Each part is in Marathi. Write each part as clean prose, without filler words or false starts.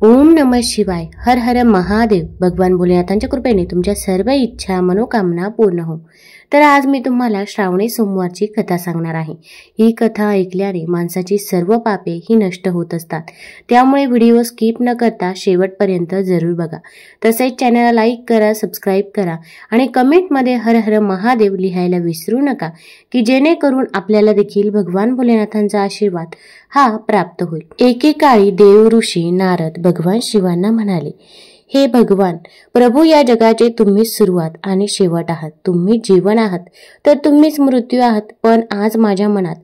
ओम नमः शिवाय. हर हर महादेव. भगवान भोलेनाथांच्या कृपेने तुमच्या सर्व इच्छा मनोकामना पूर्ण हो. तर आज मी तुम्हाला श्रावणी सोमवारची कथा सांगणार आहे. ही कथा ऐकल्याने माणसाची सर्व पापे ही नष्ट होत असतात. त्यामुळे व्हिडिओ स्किप न करता शेवटपर्यंत जरूर बघा. तसेच चॅनलला लाईक करा, सबस्क्राईब करा आणि कमेंटमध्ये हर हर महादेव लिहायला विसरू नका, की जेणेकरून आपल्याला देखील भगवान भोलेनाथांचा आशीर्वाद हा प्राप्त होईल. एकेकाळी देव ऋषी नारद भगवान शिवांना म्हणाले, हे भगवान प्रभू, या जगाचे तुम्हीच सुरुवात आणि शेवट आहात. तुम्ही जीवन आहात तर तुम्हीच मृत्यू आहात. पण आज माझ्या मनात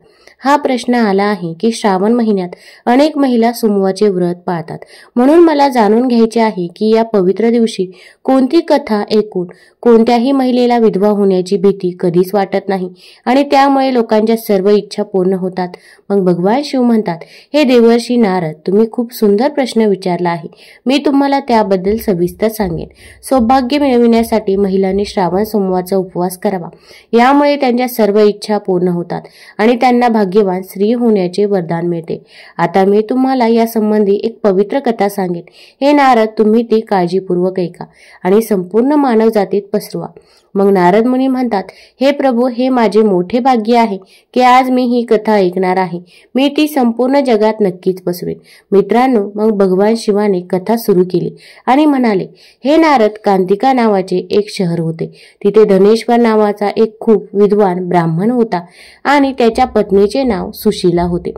हा प्रश्न आला आहे की श्रावण महिन्यात अनेक महिला सोमवारचे व्रत पाळतात. म्हणून मला जाणून घ्यायचे आहे की या पवित्र दिवशी कोणती कथा ऐकून कोणत्याही महिलेला विधवा होण्याची भीती कधीच वाटत नाही आणि त्यामुळे लोकांच्या सर्व इच्छा पूर्ण होतात. मग भगवान शिव म्हणतात, हे देवर्षी नारद, तुम्ही खूप सुंदर प्रश्न विचारला आहे. मी तुम्हाला त्याबद्दल सविस्तर सांगेन. सौभाग्य मिळविण्यासाठी महिलांनी श्रावण सोमवारचा उपवास करावा. यामुळे त्यांच्या सर्व इच्छा पूर्ण होतात आणि त्यांना भाग्यवान स्त्री होण्याचे वरदान मिळते. आता मी तुम्हाला या संबंधी एक पवित्र कथा सांगेन. हे नारद, तुम्ही ती काळजीपूर्वक ऐका आणि संपूर्ण मानव जातीत पसरवा. मग नारद मुनी म्हणतात, हे प्रभू, हे माझे मोठे भाग्य आहे की आज मी ही कथा ऐकणार आहे. मी ती संपूर्ण जगात नक्कीच पसरवेन. मित्रांनो, मग भगवान शिवाने कथा सुरू केली आणि म्हणाले, हे नारद, कांतिका नावाचे एक शहर होते. तिथे धनेश्वर नावाचा एक खूप विद्वान ब्राह्मण होता आणि त्याच्या पत्नीचे नाव सुशीला होते.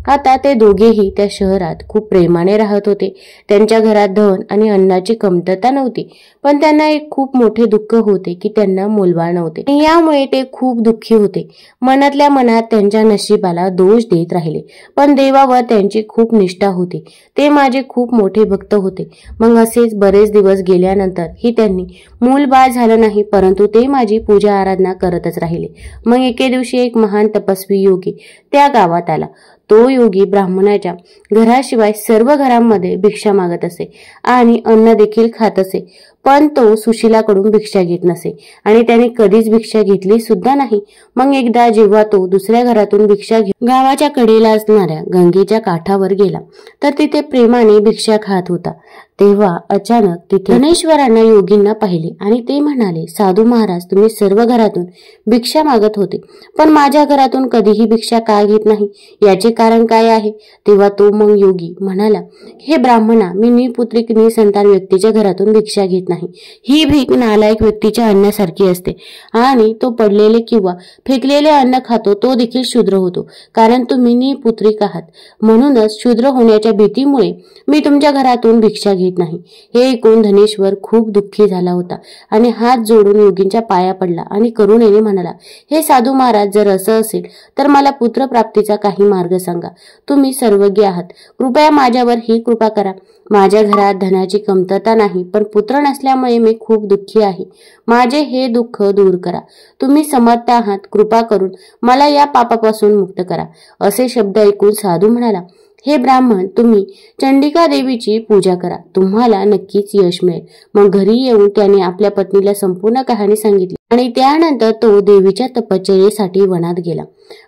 आता ते दोघेही त्या शहरात खूप प्रेमाने राहत होते. त्यांच्या घरात धन आणि अन्नाची कमतरता नव्हती, पण त्यांना एक खूप मोठे दुःख होते की त्यांना मुलबाळ नव्हते. यामुळे ते खूप दुःखी होते. मनातल्या मनात त्यांच्या नशिबाला दोष देत राहिले. पण देवावर त्यांची खूप निष्ठा होती. ते माझे खूप मोठे भक्त होते. मग असेच बरेच दिवस गेल्यानंतर ही त्यांनी मूलबाळ झालं नाही, परंतु ते माझी पूजा आराधना करतच राहिले. मग एके दिवशी एक महान तपस्वी योगी त्या गावात आला. तो योगी ब्राह्मणाच्या घराशिवाय सर्व घरांमध्ये भिक्षा मागत असे आणि अन्न देखील खात असे. पण तो सुशीलाकडून भिक्षा घेत नसे आणि त्याने कधीच भिक्षा घेतली सुद्धा नाही. मग एकदा जेव्हा तो दुसऱ्या घरातून भिक्षा घेऊन गावाच्या कडेला असणाऱ्या गंगेच्या काठावर गेला तर तिथे प्रेमाने भिक्षा खात होता. तेव्हा अचानक तिथे धनेश्वरांना योगींना पाहिले आणि ते म्हणाले, साधू महाराज, तुम्ही सर्व घरातून भिक्षा मागत होते, पण माझ्या घरातून कधीही भिक्षा का घेत नाही? याचे कारण काय आहे? तेव्हा तो मग योगी म्हणाला, हे ब्राह्मणा, मी निपुत्रिक निसंतान व्यक्तीच्या घरातून भिक्षा घेत नाही. ही भीक नालायक व्यक्तीच्या अन्नासारखी असते आणि तो पडलेले किंवा फेकलेले अन्न खातो तो देखील शूद्र होतो. कारण तुम्ही निपुत्रिक आहात, म्हणूनच शूद्र होण्याच्या भीतीमुळे मी तुमच्या घरातून भिक्षा घेत नाही. हे ऐकून धनेश्वर खूप दुःखी झाला होता आणि हात जोडून योगींच्या पाया पडला आणि करुणेने म्हणाला, हे साधू महाराज, जर असं असेल तर मला पुत्र प्राप्तीचा काही मार्ग सांगा. तुम्ही सर्वज्ञ आहात, कृपया माझ्यावर ही कृपा करा. माझ्या घरात धनाची कमतरता नाही, पण पुत्र नसल्यामुळे मी खूप दुःखी आहे. माझे हे दुःख दूर करा. तुम्ही समर्थ आहात, कृपा करून मला या पापापासून मुक्त करा. असे शब्द ऐकून साधू म्हणाला, हे ब्राह्मण, तुम्ही चंडिका देवीची पूजा करा, तुम्हाला नक्कीच यश मिळेल. मग घरी येऊन त्याने आपल्या पत्नीला संपूर्ण कहाणी सांगितली आणि त्यानंतर तो देवीच्या तपश्चर्येसाठी वनात गेला.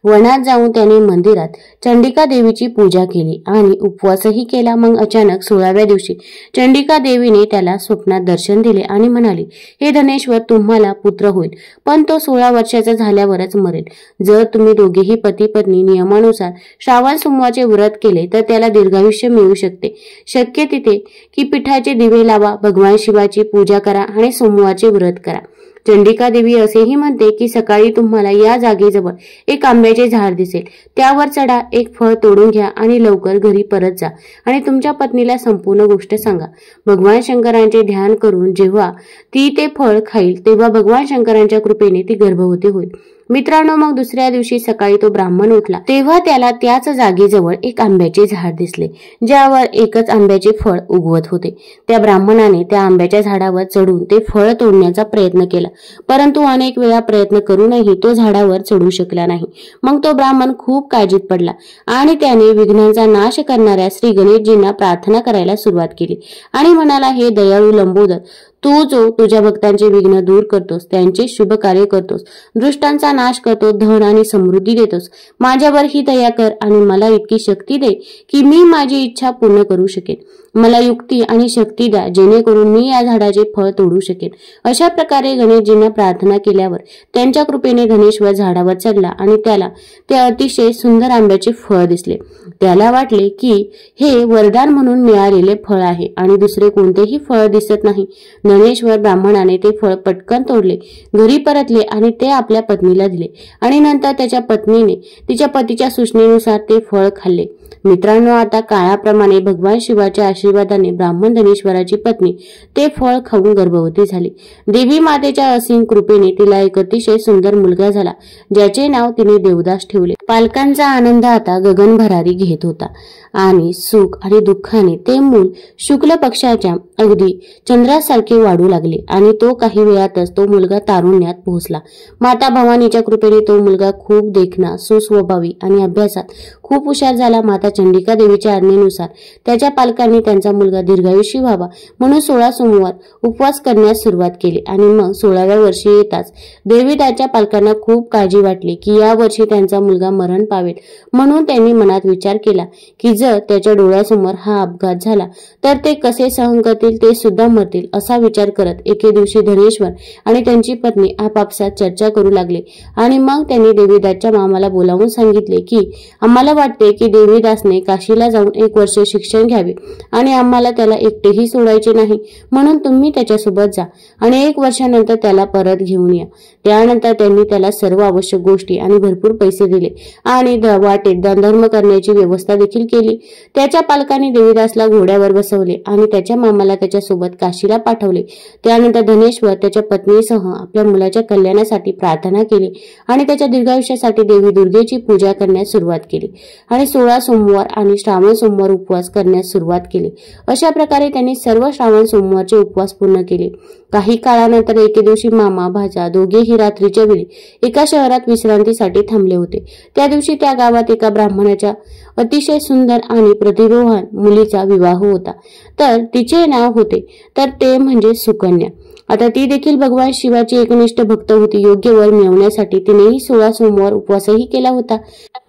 वनात जाऊन त्याने मंदिरात चंडिका देवीची पूजा केली आणि उपवासही केला. मग अचानक 16व्या दिवशी चंडिका देवीने त्याला स्वप्नात दर्शन दिले आणि म्हणाले, हे धनेश्वर, तुम्हाला पुत्र होईल, पण तो 16 वर्षाचा झाल्यावरच मरेल. जर तुम्ही दोघेही पती पत्नी नियमानुसार श्रावण सोमवारचे व्रत केले तर त्याला दीर्घायुष्य मिळू शकते. शक्य तिथे की पिठाचे दिवे लावा, भगवान शिवाची पूजा करा आणि सोमवारचे व्रत करा. चंडिका देवी असेही म्हणते की सकाळी तुम्हाला या जागेजवळ एक आंब्याचे झाड दिसेल, त्यावर चढा, एक फळ तोडून घ्या आणि लवकर घरी परत जा आणि तुमच्या पत्नीला संपूर्ण गोष्ट सांगा. भगवान शंकरांचे ध्यान करून जेव्हा ती ते फळ खाईल तेव्हा भगवान शंकरांच्या कृपेने ती गर्भवती होईल. मित्रांनो, मग दुसऱ्या दिवशी सकाळी तो ब्राह्मण उठला तेव्हा त्याला त्याच जागेजवळ एक आंब्याचे झाड दिसले, ज्यावर एकच आंब्याचे फळ उगवत होते. त्या ब्राह्मणाने त्या आंब्याच्या झाडावर चढून ते फळ तोडण्याचा प्रयत्न केला, परंतु अनेक वेळा प्रयत्न करूनही तो झाडावर चढू शकला नाही. मग तो ब्राह्मण खूप काळजीत पडला आणि त्याने विघ्नांचा नाश करणाऱ्या श्री गणेशजींना प्रार्थना करायला सुरुवात केली आणि म्हणाला, हे दयाळू लंबोदर, तू जो तुझ्या भक्तांचे विघ्न दूर करतोस, त्यांचे शुभ कार्य करतोस, दृष्टांचा नाश करतो, धन आणि समृद्धी देतोस, माझ्यावर ही दया कर आणि मला इतकी शक्ती दे की मी माझी इच्छा पूर्ण करू शकेन. मला युक्ती आणि शक्ती द्या, जेणेकरून मी या झाडाचे फळ तोडू शकेन. अशा प्रकारे गणेशजींना प्रार्थना केल्यावर त्यांच्या कृपेने गणेश्वर झाडावर चढला आणि त्याला ते अतिशय सुंदर आंब्याचे फळ दिसले. त्याला वाटले की हे वरदान म्हणून मिळालेले फळ आहे आणि दुसरे कोणतेही फळ दिसत नाही. गणेश्वर ब्राह्मणाने ते फळ पटकन तोडले, घरी परतले आणि ते आपल्या पत्नीला दिले आणि नंतर त्याच्या पत्नीने तिच्या पतीच्या सूचनेनुसार ते फळ खाल्ले. मित्रांनो, आता काळाप्रमाणे भगवान शिवाच्या आशीर्वादाने ब्राह्मण धनेश्वराची पत्नी ते फळ खाऊन गर्भवती झाली. देवी मातेच्या असीम कृपेने तिला एक अतिशय सुंदर मुलगा झाला, ज्याचे नाव तिने देवदास ठेवले. पालकांचा आनंद आता गगन भरारी घेत होता आणि सुख आणि दुःखाने ते मूल शुक्ल पक्षाच्या अगदी चंद्रासारखे वाढू लागले आणि तो काही वेळातच तो मुलगा तारुण्यात पोहोचला. माता भवानीच्या कृपेने तो मुलगा खूप देखणा, सुस्वभावी आणि अभ्यासात खूप हुशार झाला. माता चंडिका देवीच्या आज्ञेनुसार त्याच्या पालकांनी त्यांचा मुलगा दीर्घायुषी व्हावा म्हणून 16 सोमवार उपवास करण्यास सुरुवात केली आणि मग 16व्या वर्षी येताच देवी त्याच्या पालकांना खूप काळजी वाटली की या वर्षी त्यांचा मुलगा मरण पावेल. म्हणून त्यांनी मनात विचार केला की जर त्याच्या डोळ्यासमोर हा अपघात झाला तर ते कसे सहन करतील, ते सुद्धा मरतील. असा विचार करत एके दिवशी धनेश्वर आणि त्यांची पत्नी आपापसात चर्चा करू लागले आणि मग त्यांनी देवीदासच्या मामाला बोलावून सांगितले की आम्हाला वाटते की देवीदासने काशीला जाऊन 1 वर्ष शिक्षण घ्यावे आणि आम्हाला त्याला एकटेही सोडायचे नाही, म्हणून तुम्ही त्याच्यासोबत जा आणि 1 वर्षानंतर त्याला परत घेऊन या. त्यानंतर त्यांनी त्याला सर्व आवश्यक गोष्टी आणि भरपूर पैसे दिले आणि वाटेत दानधर्म करण्याची व्यवस्था देखील केली. त्याच्या पालकांनी देवीदासला घोड्यावर बसवले आणि त्याच्या मामाला त्याच्यासोबत काशीला पाठवले. त्यानंतर धनेश्वर त्याच्या पत्नीसह आपल्या मुलाच्या कल्याणासाठी प्रार्थना केली आणि त्याच्या दीर्घायुष्यासाठी देवी दुर्गेची पूजा करण्यास सुरुवात केली आणि 16 सोमवार आणि श्रावण सोमवार उपवास करण्यास सुरुवात केली. अशा प्रकारे त्यांनी सर्व श्रावण सोमवारचे उपवास पूर्ण केले. काही काळानंतर एके दिवशी मामा भाचा दोघेही रात्रीच्या वेळी एका शहरात विश्रांतीसाठी थांबले होते. त्या दिवशी त्या गावात एका ब्राह्मणाच्या अतिशय सुंदर आणि प्रतिभावान मुलीचा विवाह होता. तर तिचे नाव होते तर ते म्हणजे सुकन्या. आता ती देखील भगवान शिवाची एकनिष्ठ भक्त होती. योग्य वर मिळवण्यासाठी तिनेही 16 सोमवार उपवासही केला होता.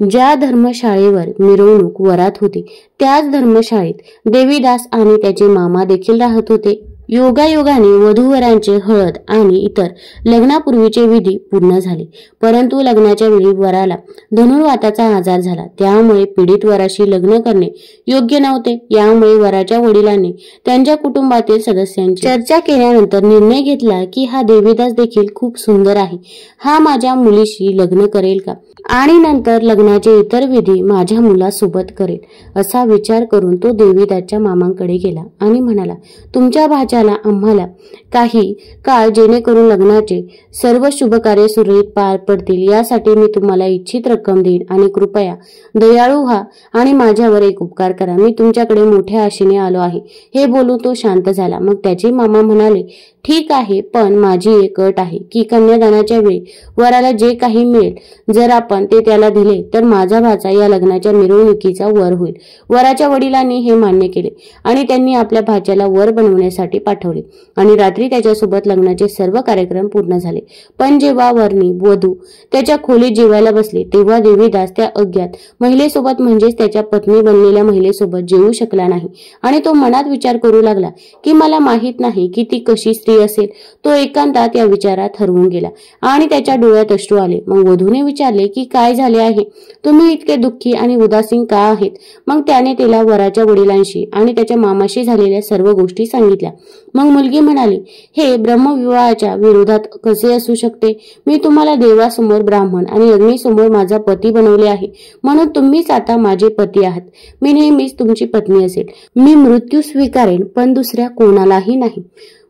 ज्या धर्मशाळेवर मिरवणूक वरात होती त्याच धर्मशाळेत देवीदास आणि त्याचे मामा देखील राहत होते. योगायोगाने वधूवरांचे हळद आणि इतर लग्नापूर्वीचे विधी पूर्ण झाले, परंतु लग्नाच्या वेळी वराला धनुर्वाताचा आजार झाला. त्यामुळे पीडित वराशी लग्न करणे योग्य नव्हते. यामुळे वराच्या वडिलांनी त्यांच्या कुटुंबातील सदस्यांची चर्चा केल्यानंतर निर्णय घेतला की हा देवीदास देखील खूप सुंदर आहे, हा माझ्या मुलीशी लग्न करेल का आणि नंतर लग्नाचे इतर विधी माझ्या मुलासोबत करेल. असा विचार करून तो देवीदासच्या मामांकडे गेला आणि म्हणाला, तुमच्या भाच्याला आम्हाला काही काळ जेणेकरून लग्नाचे सर्व शुभ कार्य सुरळीत पार पडतील यासाठी मी तुम्हाला इच्छित रक्कम देईन आणि कृपया दयाळू व्हा आणि माझ्यावर एक उपकार करा. मी तुमच्याकडे मोठ्या आशेने आलो आहे. हे बोलून तो शांत झाला. मग त्याचे मामा म्हणाले, ठीक आहे, पण माझी एक अट आहे की कन्यादानाच्या वेळी वराला जे काही मिळेल जर आपण ते त्याला दिले तर माझा भाचा या लग्नाच्या मिरवणुकीचा वर होईल. वराच्या वडिलांनी हे मान्य केले आणि त्यांनी आपल्या भाच्याला वर बनवण्यासाठी पाठवले आणि रात्री त्याच्यासोबत लग्नाचे सर्व कार्यक्रम पूर्ण झाले. पण जेव्हा वरनी वधू त्याच्या खोलीत जेवायला बसले तेव्हा देवीदास त्या अज्ञात महिलेसोबत म्हणजेच त्याच्या पत्नी बनलेल्या महिलेसोबत जेवू शकला नाही आणि तो मनात विचार करू लागला की मला माहित नाही की ती कशी स्त्री असेल. तो एकांतात या विचारात हरवून गेला आणि त्याच्या डोळ्यात अश्रू आले. मग वधूने विचारले की काय झाले आहे, तुम्ही इतके दुःखी आणि उदासीन का आहेत. मग त्याने तिला वराच्या वडिलांशी आणि त्याच्या मामाशी झालेल्या सर्व गोष्टी सांगितल्या. मग मुलगी म्हणाली, हे ब्रह्मविवाहाच्या विरोधात कसे असू शकते. मी तुम्हाला देवासमोर ब्राह्मण आणि अग्नीसमोर माझा पती बनवले आहे, म्हणून तुम्हीच आता माझे पती आहात. मी नेहमीच तुमची पत्नी असेल. मी मृत्यू स्वीकारेन पण दुसऱ्या कोणालाही नाही.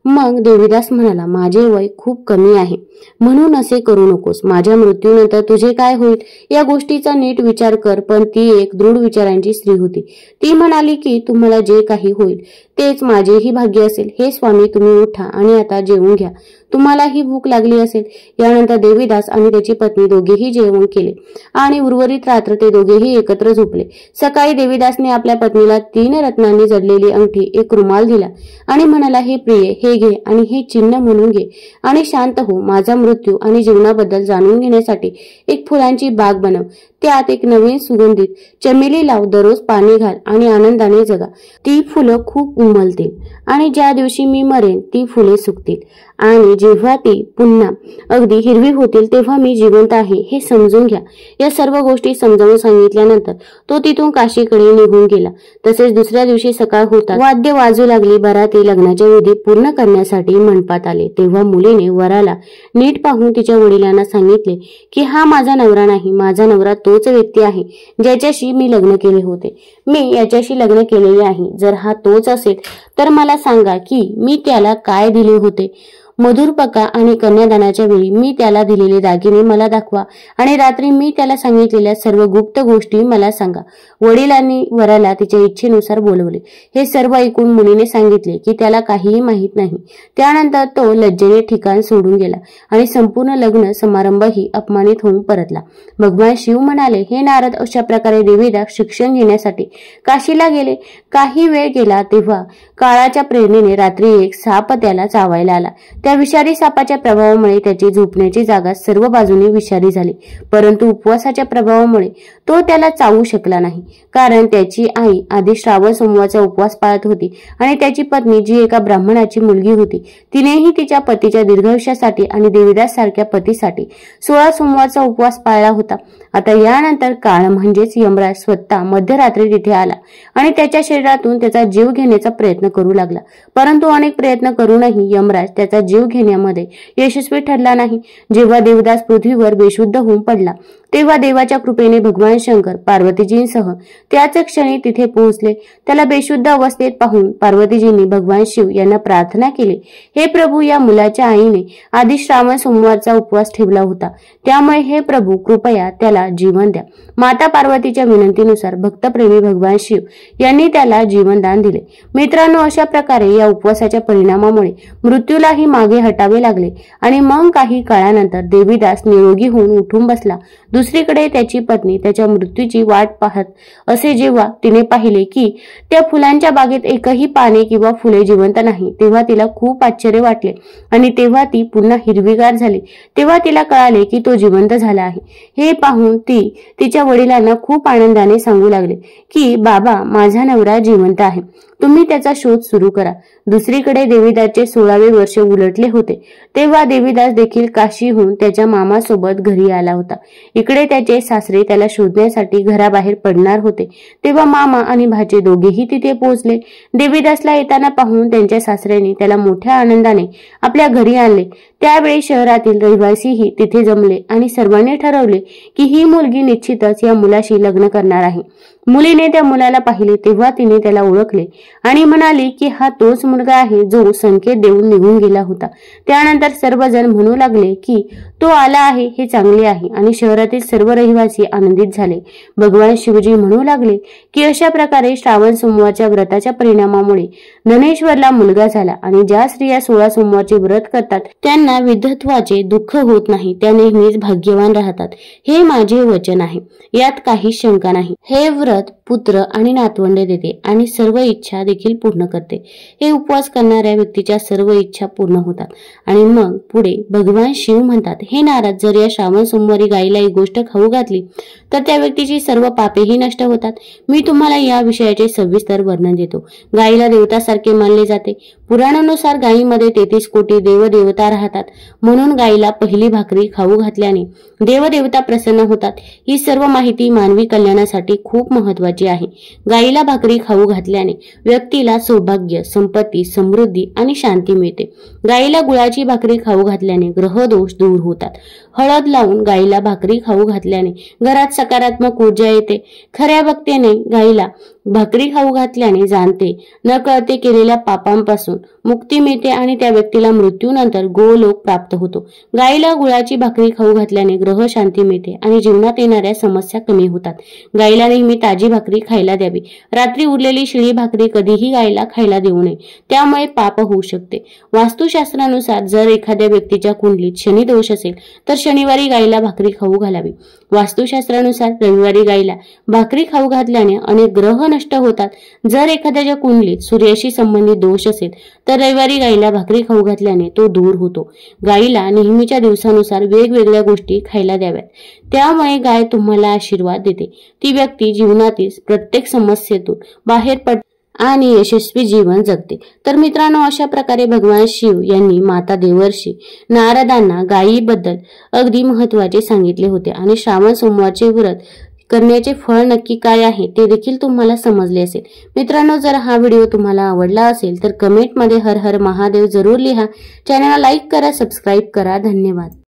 मग देवीदास म्हणाला, माझे वय खूप कमी आहे म्हणून असे करू नकोस. माझ्या मृत्यूनंतर तुझे काय होईल या गोष्टीचा नीट विचार कर. पण ती एक दृढ विचारांची स्त्री होती. ती म्हणाली की तुम्हाला जे काही होईल तेच माझेही भाग्य असेल. हे स्वामी, तुम्ही उठा आणि आता जेवून घ्या. तुम्हालाही भूक लागली असेल. यानंतर देवीदास आणि त्याची पत्नी दोघेही जेवण केले आणि उर्वरित रात्र ते दोघेही एकत्र झोपले. सकाळी देवीदासने आपल्या पत्नीला 3 रत्नांनी जडलेली अंगठी, एक रुमाल दिला आणि म्हणाला, हे प्रिये, हे घे आणि हे चिन्ह म्हणून घे आणि शांत हो. माझा मृत्यू आणि जीवनाबद्दल जाणून घेण्यासाठी एक फुलांची बाग बनव. त्यात एक नवीन सुगंधित चमेली लाव. दररोज पाणी घाल आणि आनंदाने जगा. ती फुलं खूप उमलतील आणि ज्या दिवशी मी मरेन ती फुले सुकतील आणि जेव्हा ती पुन्हा अगदी हिरवी होतील तेव्हा मी जिवंत आहे हे समजून घ्या. या सर्व गोष्टी समजावून सांगितल्यानंतर तो तिथून काशीकडे निघून गेला. तसेच दुसऱ्या दिवशी सकाळ होता वाद्य वाजू लागली. बराती लग्नाच्या विधी पूर्ण करण्यासाठी मंडपात आले. तेव्हा मुलीने वराला नीट पाहून तिच्या वडिलांना सांगितले की हा माझा नवरा नाही, माझा नवरा तोच व्यक्ती आहे ज्याच्याशी मी लग्न केले होते. मी याच्याशी लग्न केलेले आहे. जर हा तोच असेल तर मला सांगा की मी त्याला काय दिले होते. मधुरपका आणि कन्यादानाच्या वेळी मी त्याला दिलेले दागिने मला दाखवा आणि रात्री मी त्याला सांगितलेल्या सर्व गुप्त गोष्टी मला सांगा. वडिलांनी वराला तिच्या इच्छेनुसार बोलवले. हे सर्व ऐकून मुलीने सांगितले की त्याला काहीही माहीत नाही. त्यानंतर तो लज्जेने ठिकाण सोडून गेला आणि संपूर्ण लग्न समारंभही अपमानित होऊन परतला. भगवान शिव म्हणाले, हे नारद, अशा प्रकारे देवीदास शिक्षण घेण्यासाठी काशीला गेले. काही वेळ गेला तेव्हा काळाच्या प्रेरणेने रात्री एक साप त्याला चावायला आला. त्या विषारी सापाच्या प्रभावामुळे त्याची झोपण्याची जागा सर्व बाजूने विषारी झाली. परंतु उपवासाच्या प्रभावामुळे तो त्याला चावू शकला नाही, कारण त्याची आई आधी श्रावण सोमवारचा उपवास पाळत होती आणि त्याची पत्नी, जी एका ब्राह्मणाची मुलगी होती, तिनेही तिच्या पतीच्या दीर्घायुष्यासाठी आणि देवीदास सारख्या पतीसाठी 16 सोमवारचा उपवास पाळला होता. आता यानंतर काळ म्हणजेच यमराज स्वतः मध्यरात्री तिथे आला आणि त्याच्या शरीरातून त्याचा जीव घेण्याचा प्रयत्न करू लागला. परंतु अनेक प्रयत्न करूनही यमराज त्याचा जीव घेण्यामध्ये यशस्वी ठरला नाही. जेव्हा देवदास पृथ्वीवर बेशुद्ध होऊन पडला तेव्हा देवाच्या कृपेने भगवान शंकर पार्वतीजींसह त्याच क्षणी तिथे पोहोचले. त्याला बेशुद्ध अवस्थेत पाहून पार्वतीजींनी भगवान शिव यांना प्रार्थना केली, हे प्रभू, या मुलाच्या आईने आधी श्रावण सोमवारचा उपवास ठेवला होता, त्यामुळे हे प्रभू कृपया त्याला जीवन द्या. माता पार्वतीच्या विनंतीनुसार भक्तप्रेमी भगवान शिव यांनी त्याला जीवनदान दिले. मित्रांनो, अशा प्रकारे या उपवासाच्या परिणामामुळे मृत्यूलाही मागे हटावे लागले आणि मग काही काळानंतर देवीदास निरोगी होऊन उठून बसला. दुसरीकडे त्याची पत्नी त्याच्या मृत्यूची वाट पाहत असे जेव्हा तिने पाहिले की त्या फुलांच्या बागेत एकही पाने किंवा फुले जिवंत नाही, तेव्हा तिला खूप आश्चर्य वाटले आणि तेव्हा ती पुन्हा हिरवीगार झाली. तेव्हा तिला कळाले की तो जिवंत झाला आहे. हे पाहून ती तिच्या वडिलांना खूप आनंदाने सांगू लागले की बाबा, माझा नवरा जिवंत आहे, तुम्ही त्याचा शोध सुरू करा. दुसरीकडे देवीदासचे 16वे वर्ष उलटले होते तेव्हा देवीदास देखील काशीहून त्याच्या मामासोबत घरी आला होता. इकडे त्याचे सासरे त्याला शोधण्यासाठी घराबाहेर पडणार होते तेव्हा मामा आणि भाचे दोघेही तिथे पोहोचले. देवीदासला येताना पाहून त्यांच्या सासऱ्याने त्याला मोठ्या आनंदाने आपल्या घरी आणले. त्यावेळी शहरातील रहिवासीही तिथे जमले आणि सर्वांनी ठरवले की ही मुलगी निश्चितच या मुलाशी लग्न करणार आहे. मुलीने त्या मुलाला पाहिले तेव्हा तिने त्याला ओळखले आणि म्हणाली की हा तोच मुलगा आहे जो संकेत देऊन निघून गेला होता. त्यानंतर सर्वजण म्हणू लागले की तो आला आहे, हे चांगले आहे आणि शहरातील सर्व रहिवासी आनंदित झाले. भगवान शिवजी म्हणू लागले की अशा प्रकारे श्रावण सोमवारच्या व्रताच्या परिणामामुळे धनेश्वरला मुलगा झाला आणि ज्या स्त्रिया 16 सोमवारचे व्रत करतात त्यांना विधत्वाचे दुःख होत नाही, त्या नेहमीच भाग्यवान राहतात. हे माझे वचन आहे, यात काही शंका नाही. हे व्रत पुत्र आणि नातवंडे देते आणि सर्व इच्छा देखील पूर्ण करते. हे उपवास करणाऱ्या व्यक्तीच्या सर्व इच्छा पूर्ण होतात. आणि मग पुढे भगवान शिव म्हणतात, हे नारद, जर या श्रावण सोमवारी गायीला एक गोष्ट खाऊ घातली तर त्या व्यक्तीची सर्व पापेही नष्ट होतात. मी तुम्हाला या विषयाचे सविस्तर वर्णन देतो. गायीला देवतासारखे मानले जाते. पुराणानुसार गायीमध्ये 33 कोटी देवदेवता राहतात, म्हणून गायीला पहिली भाकरी खाऊ घातल्याने देवदेवता प्रसन्न होतात. ही सर्व माहिती मानवी कल्याणासाठी खूप महत्वाची आहे. गायीला भाकरी खाऊ घातल्याने व्यक्तीला सौभाग्य, संपत्ती, समृद्धी आणि शांती मिळते. गायीला गुळाची भाकरी खाऊ घातल्याने ग्रहदोष दूर होतात. हळद लावून गायीला भाकरी खाऊ घातल्याने घरात सकारात्मक ऊर्जा येते. खऱ्या भक्तीने गायीला भाकरी खाऊ घातल्याने जाणते न कळते केलेल्या पापांपासून मुक्ती मिळते आणि त्या व्यक्तीला मृत्यूनंतर गोलोक प्राप्त होतो। गायीला गुळाची भाकरी खाऊ घातल्याने ग्रह शांती मिळते आणि जीवनात येणाऱ्या समस्या कमी होतात। गायीला नेहमी ताजी भाकरी खायला द्यावी। रात्री उरलेली शिळी भाकरी कधीही गायीला खायला देऊ नये, त्यामुळे पाप होऊ शकते। वास्तुशास्त्रानुसार जर एखाद्या व्यक्तीच्या कुंडलीत शनी दोष असेल तर शनिवारी गायीला भाकरी खाऊ घालावी। वास्तुशास्त्रानुसार रविवारी गायीला भाकरी खाऊ घातल्याने अनेक ग्रह नष्ट होतात। जर एखाद्याच्या कुंडलीत सूर्याशी संबंधित दोष असेल तर रविवारी गायीला भाकरी खाऊ घातल्याने तो दूर होतो। गायीला नेहमीच्या दिवसानुसार वेगवेगळ्या गोष्टी खायला द्याव्यात, त्यामुळे गाय तुम्हाला आशीर्वाद देते। ती व्यक्ती जीवनातील प्रत्येक समस्येतून बाहेर पडते आणि यशस्वी जीवन जगते। तर मित्रांनो, अशा प्रकारे भगवान शिव यांनी माता देवर्षी नारदांना गायीबद्दल अगदी महत्त्वाचे सांगितले होते आणि श्रावण सोमवारचे व्रत करण्याचे फळ नक्की काय आहे ते देखील तुम्हाला समजले असेल। मित्रांनो, जर हा व्हिडिओ तुम्हाला आवडला असेल तर कमेंटमध्ये हर हर महादेव जरूर लिहा। चॅनलला लाईक करा, सबस्क्राईब करा। धन्यवाद।